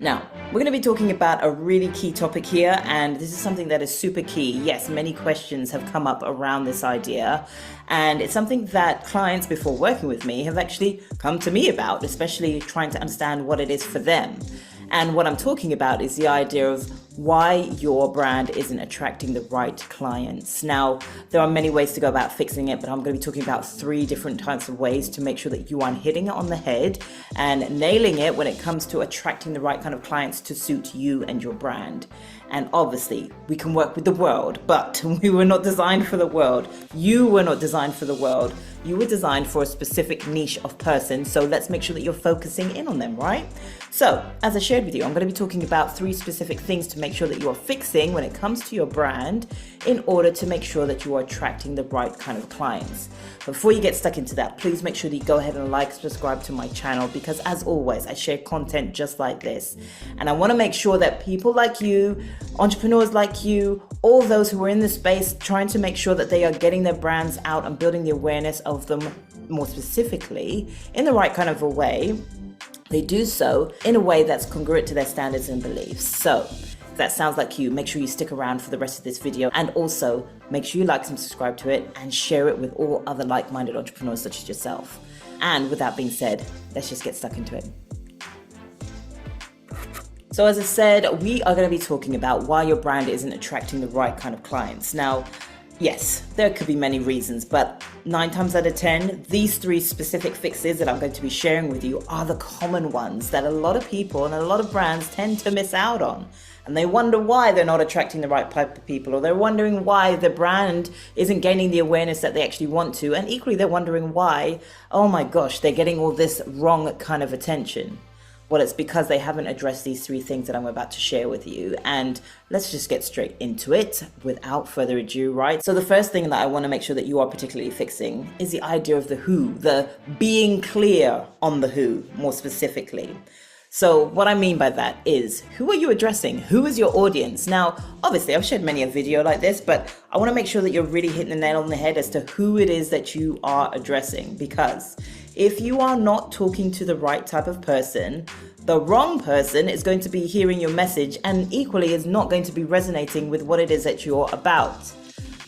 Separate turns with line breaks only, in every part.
Now, we're going to be talking about a really key topic here, and this is something that is super key. Yes, many questions have come up around this idea, and it's something that clients before working with me have actually come to me about, especially trying to understand what it is for them. And what I'm talking about is the idea of why your brand isn't attracting the right clients. Now, there are many ways to go about fixing it, but I'm going to be talking about 3 different types of ways to make sure that you are hitting it on the head and nailing it when it comes to attracting the right kind of clients to suit you and your brand. And obviously, we can work with the world, but we were not designed for the world. You were not designed for the world. You were designed for a specific niche of person, so let's make sure that you're focusing in on them, right? So, as I shared with you, I'm going to be talking about 3 specific things to make sure that you are fixing when it comes to your brand in order to make sure that you are attracting the right kind of clients. But before you get stuck into that, please make sure that you go ahead and subscribe to my channel, because as always, I share content just like this. And I want to make sure that people like you, entrepreneurs like you, all those who are in this space trying to make sure that they are getting their brands out and building the awareness of them more specifically in the right kind of a way, they do so in a way that's congruent to their standards and beliefs. So if that sounds like you, make sure you stick around for the rest of this video, and also make sure you like and subscribe to it and share it with all other like-minded entrepreneurs such as yourself. And with that being said, let's just get stuck into it. So as I said, we are going to be talking about why your brand isn't attracting the right kind of clients. Now, yes, there could be many reasons, but 9 times out of 10, these 3 specific fixes that I'm going to be sharing with you are the common ones that a lot of people and a lot of brands tend to miss out on. And they wonder why they're not attracting the right type of people, or they're wondering why the brand isn't gaining the awareness that they actually want to. And equally, they're wondering why, oh my gosh, they're getting all this wrong kind of attention. Well, it's because they haven't addressed these 3 things that I'm about to share with you. And let's just get straight into it without further ado, right? So the first thing that I want to make sure that you are particularly fixing is the idea of the who, the being clear on the who, more specifically. So what I mean by that is, who are you addressing? Who is your audience? Now, obviously, I've shared many a video like this, but I want to make sure that you're really hitting the nail on the head as to who it is that you are addressing. Because if you are not talking to the right type of person, the wrong person is going to be hearing your message and equally is not going to be resonating with what it is that you're about.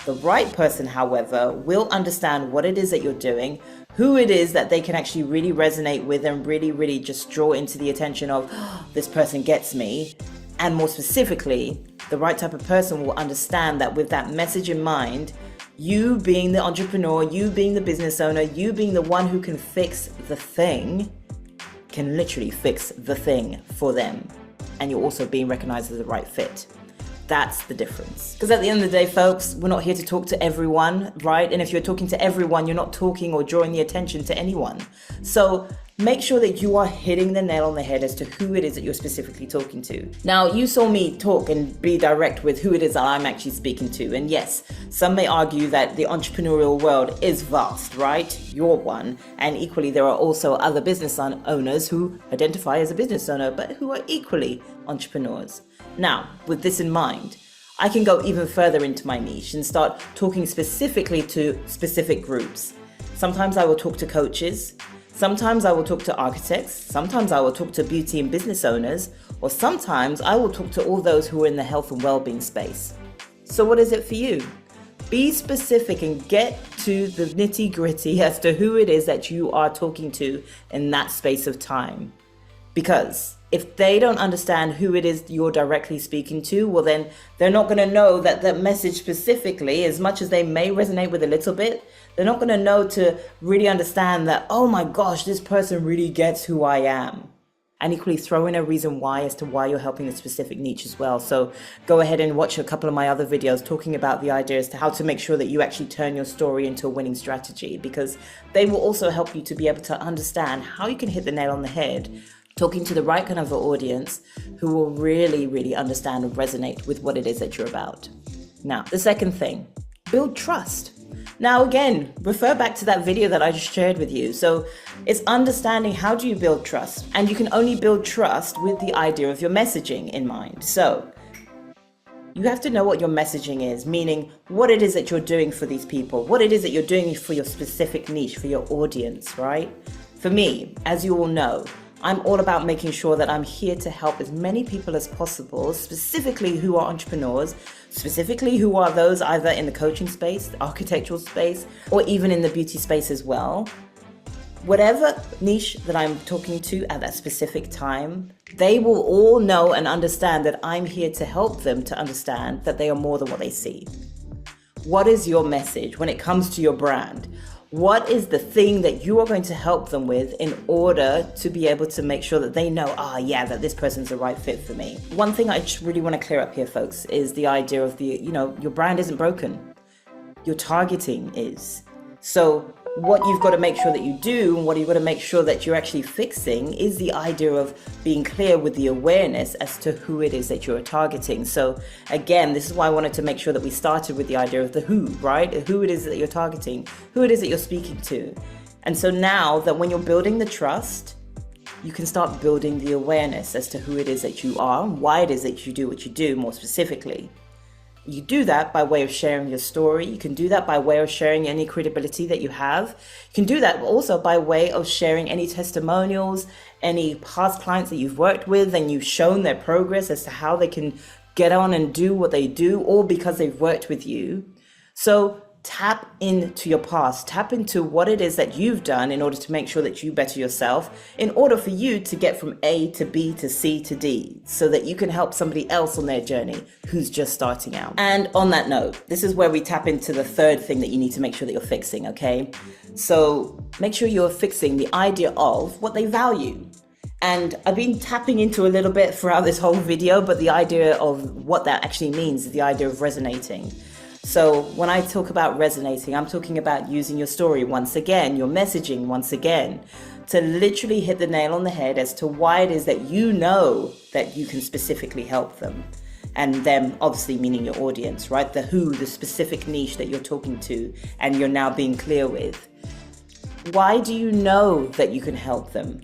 The right person, however, will understand what it is that you're doing, who it is that they can actually really resonate with and really just draw into the attention of, oh, this person gets me. And more specifically, the right type of person will understand that with that message in mind, you being the entrepreneur, you being the business owner, you being the one who can fix the thing, can literally fix the thing for them. And you're also being recognized as the right fit. That's the difference. Because at the end of the day, folks, we're not here to talk to everyone, right? And if you're talking to everyone, you're not talking or drawing the attention to anyone. So make sure that you are hitting the nail on the head as to who it is that you're specifically talking to. Now, you saw me talk and be direct with who it is that I'm actually speaking to. And yes, some may argue that the entrepreneurial world is vast, right? You're one. And equally, there are also other business owners who identify as a business owner, but who are equally entrepreneurs. Now, with this in mind, I can go even further into my niche and start talking specifically to specific groups. Sometimes I will talk to coaches. Sometimes I will talk to architects, sometimes I will talk to beauty and business owners, or sometimes I will talk to all those who are in the health and well-being space. So what is it for you? Be specific and get to the nitty-gritty as to who it is that you are talking to in that space of time. Because if they don't understand who it is you're directly speaking to, well then they're not going to know that that message specifically, as much as they may resonate with a little bit, they're not going to know to really understand that, oh my gosh, this person really gets who I am. And equally throw in a reason why as to why you're helping a specific niche as well. So go ahead and watch a couple of my other videos talking about the idea as to how to make sure that you actually turn your story into a winning strategy, because they will also help you to be able to understand how you can hit the nail on the head, talking to the right kind of audience who will really understand and resonate with what it is that you're about. Now, the second thing, build trust. Now, again, refer back to that video that I just shared with you. So it's understanding how do you build trust? And you can only build trust with the idea of your messaging in mind. So you have to know what your messaging is, meaning what it is that you're doing for these people, what it is that you're doing for your specific niche, for your audience, right? For me, as you all know, I'm all about making sure that I'm here to help as many people as possible, specifically who are entrepreneurs, specifically who are those either in the coaching space, the architectural space, or even in the beauty space as well. Whatever niche that I'm talking to at that specific time, they will all know and understand that I'm here to help them to understand that they are more than what they see. What is your message when it comes to your brand? What is the thing that you are going to help them with in order to be able to make sure that they know, that this person's the right fit for me? One thing I just really want to clear up here, folks, is the idea of your brand isn't broken. Your targeting is. So what you've got to make sure that you do and what you've got to make sure that you're actually fixing is the idea of being clear with the awareness as to who it is that you're targeting. So again, this is why I wanted to make sure that we started with the idea of the who, right? Who it is that you're targeting, who it is that you're speaking to. And so now that when you're building the trust, you can start building the awareness as to who it is that you are and why it is that you do what you do more specifically. You do that by way of sharing your story. You can do that by way of sharing any credibility that you have. You can do that also by way of sharing any testimonials, any past clients that you've worked with and you've shown their progress as to how they can get on and do what they do, all because they've worked with you. So tap into your past, tap into what it is that you've done in order to make sure that you better yourself, in order for you to get from A to B to C to D, so that you can help somebody else on their journey who's just starting out. And on that note, this is where we tap into the third thing that you need to make sure that you're fixing, okay? So make sure you're fixing the idea of what they value. And I've been tapping into a little bit throughout this whole video, but the idea of what that actually means is the idea of resonating. So when I talk about resonating, I'm talking about using your story once again, your messaging once again, to literally hit the nail on the head as to why it is that you know that you can specifically help them. And them obviously meaning your audience, right? The who, the specific niche that you're talking to and you're now being clear with. Why do you know that you can help them?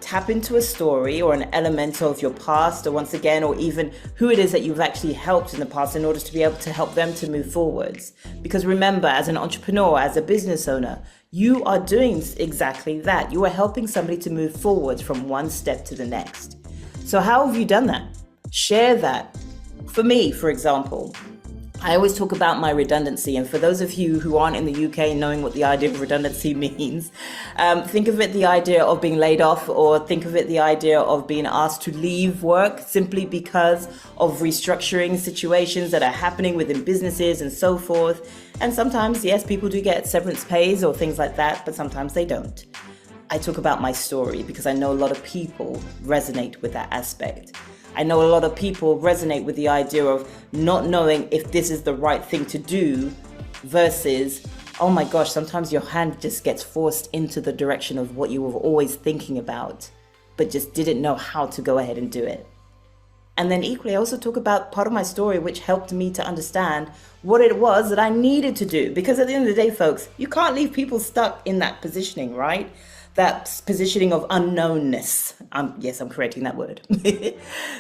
Tap into a story or an element of your past, or once again, or even who it is that you've actually helped in the past in order to be able to help them to move forwards. Because remember, as an entrepreneur, as a business owner, you are doing exactly that. You are helping somebody to move forwards from one step to the next. So how have you done that? Share that. For me, for example, I always talk about my redundancy, and for those of you who aren't in the UK knowing what the idea of redundancy means, think of it the idea of being laid off, or think of it the idea of being asked to leave work simply because of restructuring situations that are happening within businesses and so forth. And sometimes, yes, people do get severance pays or things like that, but sometimes they don't. I talk about my story because I know a lot of people resonate with that aspect. I know a lot of people resonate with the idea of not knowing if this is the right thing to do versus, oh my gosh, sometimes your hand just gets forced into the direction of what you were always thinking about, but just didn't know how to go ahead and do it. And then equally, I also talk about part of my story which helped me to understand what it was that I needed to do. Because at the end of the day, folks, you can't leave people stuck in that positioning, right? That positioning of unknownness. Yes, I'm correcting that word.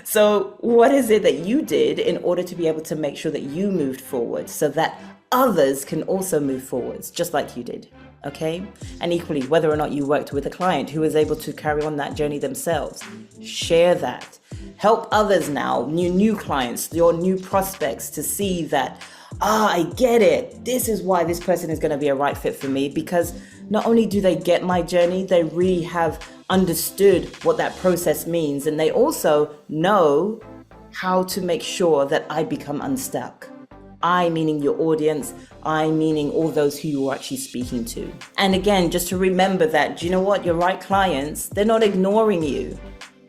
So what is it that you did in order to be able to make sure that you moved forward so that others can also move forwards, just like you did, okay? And equally, whether or not you worked with a client who was able to carry on that journey themselves, share that. Help others now, new clients, your new prospects to see that, I get it. This is why this person is going to be a right fit for me, because not only do they get my journey, they really have understood what that process means. And they also know how to make sure that I become unstuck. I meaning your audience, I meaning all those who you are actually speaking to. And again, just to remember that, do you know what? Your right clients, they're not ignoring you,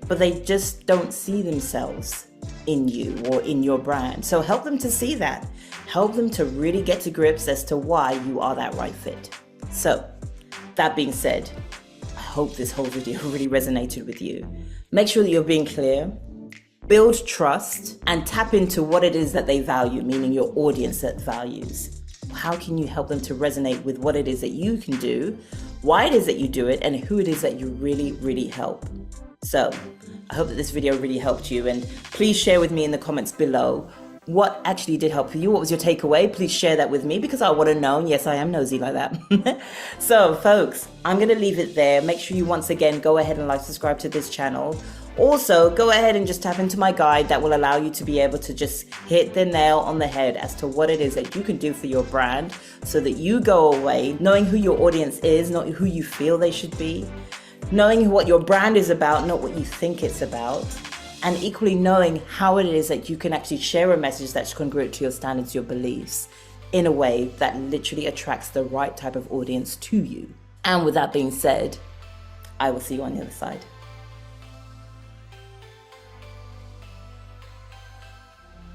but they just don't see themselves in you or in your brand. So help them to see that. Help them to really get to grips as to why you are that right fit. So that being said, I hope this whole video really resonated with you. Make sure that you're being clear, build trust, and tap into what it is that they value, meaning your audience that values. How can you help them to resonate with what it is that you can do, why it is that you do it, and who it is that you really, really help? So I hope that this video really helped you, and please share with me in the comments below what actually did help for you. What was your takeaway? Please share that with me because I want to know. And yes, I am nosy like that. So folks, I'm going to leave it there. Make sure you once again go ahead and subscribe to this channel. Also, go ahead and just tap into my guide that will allow you to be able to just hit the nail on the head as to what it is that you can do for your brand so that you go away knowing who your audience is, not who you feel they should be, knowing what your brand is about, not what you think it's about, and equally knowing how it is that you can actually share a message that's congruent to your standards, your beliefs, in a way that literally attracts the right type of audience to you. And with that being said, I will see you on the other side.